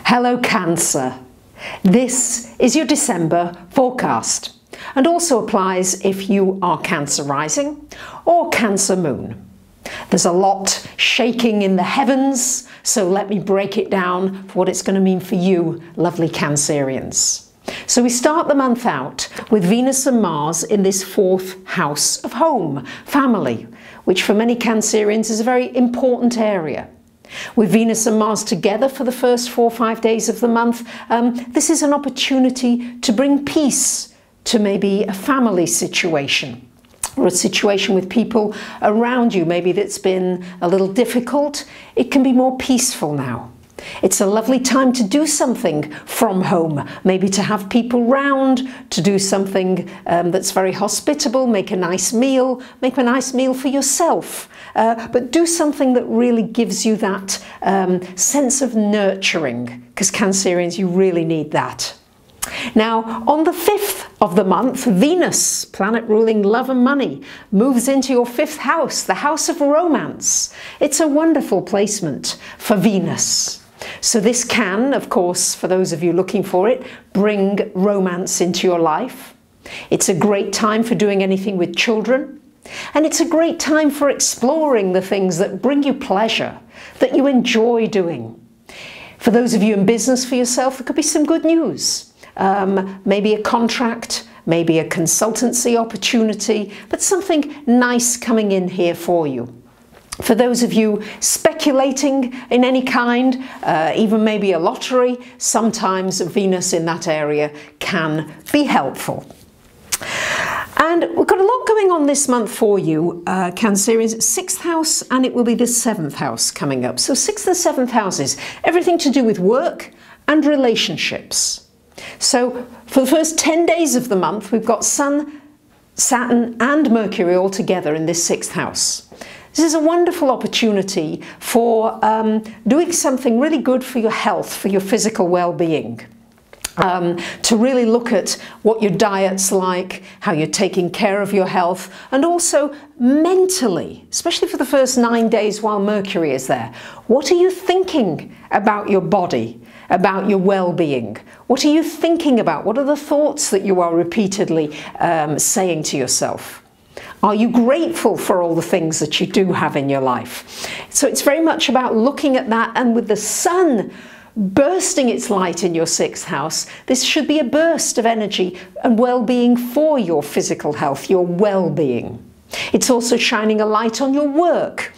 Hello Cancer. This is your December forecast and also applies if you are Cancer rising or Cancer moon. There's a lot shaking in the heavens, so let me break it down for what it's going to mean for you, lovely Cancerians. So we start the month out with Venus and Mars in this fourth house of home, family, which for many Cancerians is a very important area. With Venus and Mars together for the first 4 or 5 days of the month, this is an opportunity to bring peace to maybe a family situation or a situation with people around you, maybe that's been a little difficult. It can be more peaceful now. It's a lovely time to do something from home, maybe to have people round, to do something that's very hospitable, make a nice meal for yourself, but do something that really gives you that sense of nurturing, because Cancerians, you really need that. Now, on the 5th of the month, Venus, planet ruling love and money, moves into your 5th house, the house of romance. It's a wonderful placement for Venus. So this can, of course, for those of you looking for it, bring romance into your life. It's a great time for doing anything with children. And it's a great time for exploring the things that bring you pleasure, that you enjoy doing. For those of you in business for yourself, there could be some good news. Maybe a contract, maybe a consultancy opportunity, but something nice coming in here for you. For those of you speculating in any kind, even maybe a lottery, sometimes Venus in that area can be helpful. And we've got a lot going on this month for you, Cancerians. 6th house, and it will be the 7th house coming up. So 6th and 7th houses, everything to do with work and relationships. So for the first 10 days of the month, we've got Sun, Saturn and Mercury all together in this 6th house. This is a wonderful opportunity for doing something really good for your health, for your physical well-being. To really look at what your diet's like, how you're taking care of your health, and also mentally, especially for the first 9 days while Mercury is there. What are you thinking about your body, about your well-being? What are you thinking about? What are the thoughts that you are repeatedly saying to yourself? Are you grateful for all the things that you do have in your life? So it's very much about looking at that, and with the Sun bursting its light in your 6th house, this should be a burst of energy and well-being for your physical health, your well-being. It's also shining a light on your work.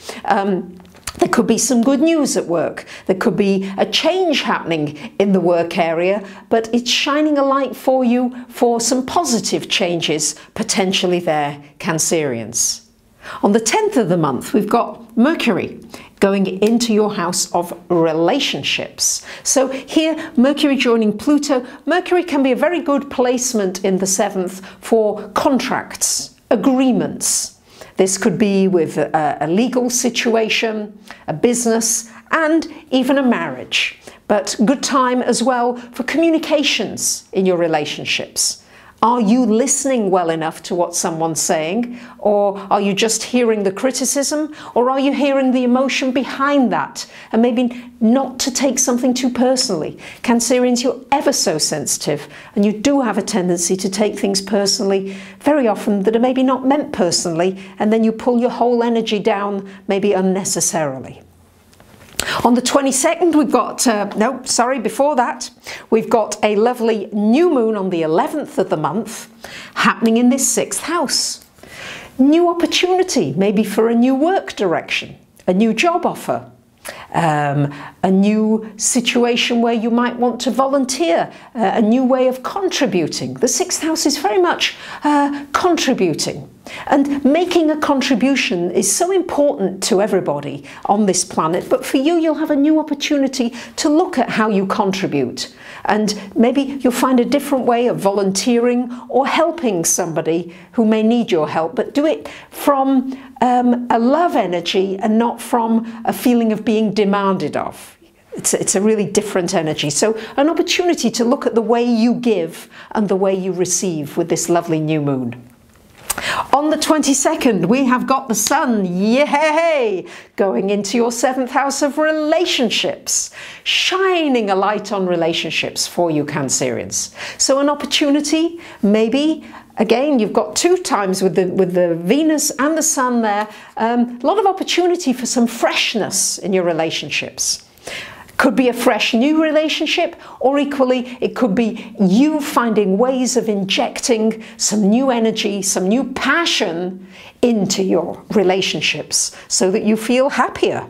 There could be some good news at work. There could be a change happening in the work area, but it's shining a light for you for some positive changes potentially there, Cancerians. On the 10th of the month, we've got Mercury going into your house of relationships. So here, Mercury joining Pluto. Mercury can be a very good placement in the 7th for contracts, agreements. This could be with a legal situation, a business, and even a marriage. But good time as well for communications in your relationships. Are you listening well enough to what someone's saying? Or are you just hearing the criticism? Or are you hearing the emotion behind that? And maybe not to take something too personally. Cancerians, you're ever so sensitive, and you do have a tendency to take things personally very often that are maybe not meant personally, and then you pull your whole energy down, maybe unnecessarily. On the 22nd, we've got, before that, we've got a lovely new moon on the 11th of the month happening in this 6th house. New opportunity, maybe for a new work direction, a new job offer, a new situation where you might want to volunteer, a new way of contributing. The 6th house is very much contributing. And making a contribution is so important to everybody on this planet, but for you, you'll have a new opportunity to look at how you contribute. And maybe you'll find a different way of volunteering or helping somebody who may need your help, but do it from a love energy and not from a feeling of being demanded of. It's a really different energy. So an opportunity to look at the way you give and the way you receive with this lovely new moon. On the 22nd, we have got the Sun, yay, going into your 7th house of relationships, shining a light on relationships for you Cancerians. So an opportunity, maybe, again, you've got 2 times with the Venus and the Sun there, a lot of opportunity for some freshness in your relationships. Could be a fresh new relationship, or equally it could be you finding ways of injecting some new energy, some new passion into your relationships so that you feel happier.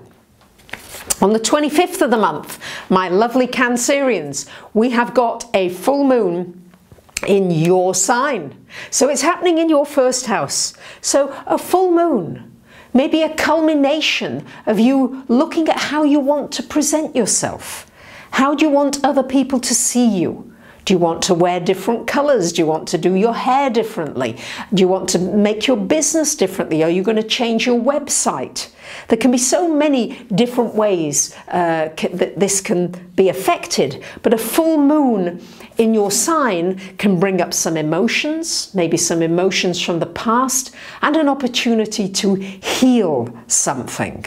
On the 25th of the month, my lovely Cancerians, we have got a full moon in your sign. So it's happening in your 1st house. So a full moon. Maybe a culmination of you looking at how you want to present yourself. How do you want other people to see you? Do you want to wear different colours? Do you want to do your hair differently? Do you want to make your business differently? Are you going to change your website? There can be so many different ways that this can be affected, but a full moon in your sign can bring up some emotions, maybe some emotions from the past, and an opportunity to heal something.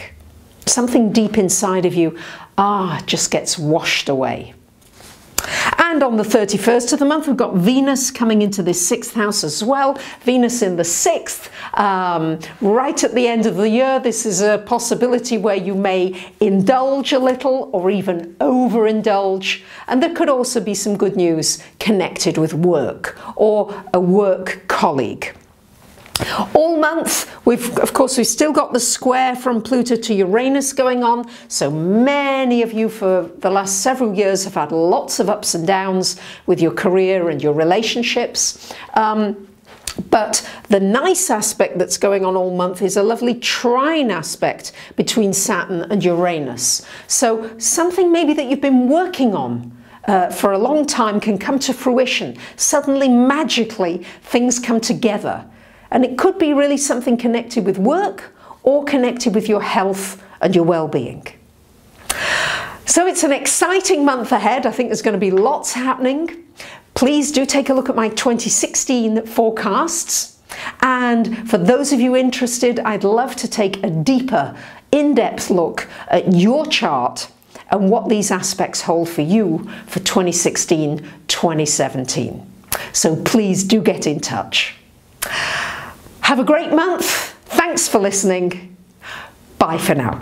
Something deep inside of you, just gets washed away. And on the 31st of the month, we've got Venus coming into this 6th house as well. Venus in the 6th, right at the end of the year. This is a possibility where you may indulge a little or even overindulge. And there could also be some good news connected with work or a work colleague. All month, of course, we've still got the square from Pluto to Uranus going on. So many of you for the last several years have had lots of ups and downs with your career and your relationships. But the nice aspect that's going on all month is a lovely trine aspect between Saturn and Uranus. So something maybe that you've been working on for a long time can come to fruition. Suddenly, magically, things come together. And it could be really something connected with work or connected with your health and your well-being. So it's an exciting month ahead. I think there's going to be lots happening. Please do take a look at my 2016 forecasts. And for those of you interested, I'd love to take a deeper, in-depth look at your chart and what these aspects hold for you for 2016-2017. So please do get in touch. Have a great month. Thanks for listening. Bye for now.